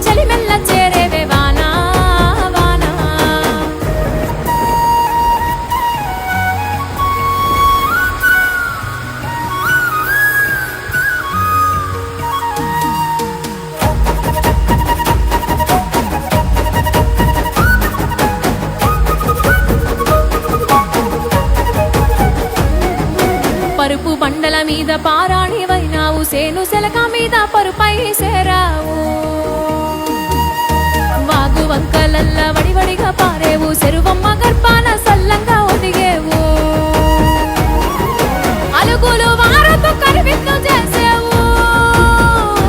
చలి మెల్ల చేరేవే వానా వానా. పరుపు బండల మీద పారాణివైనావు, సేను సెలక మీద పరుపై సేర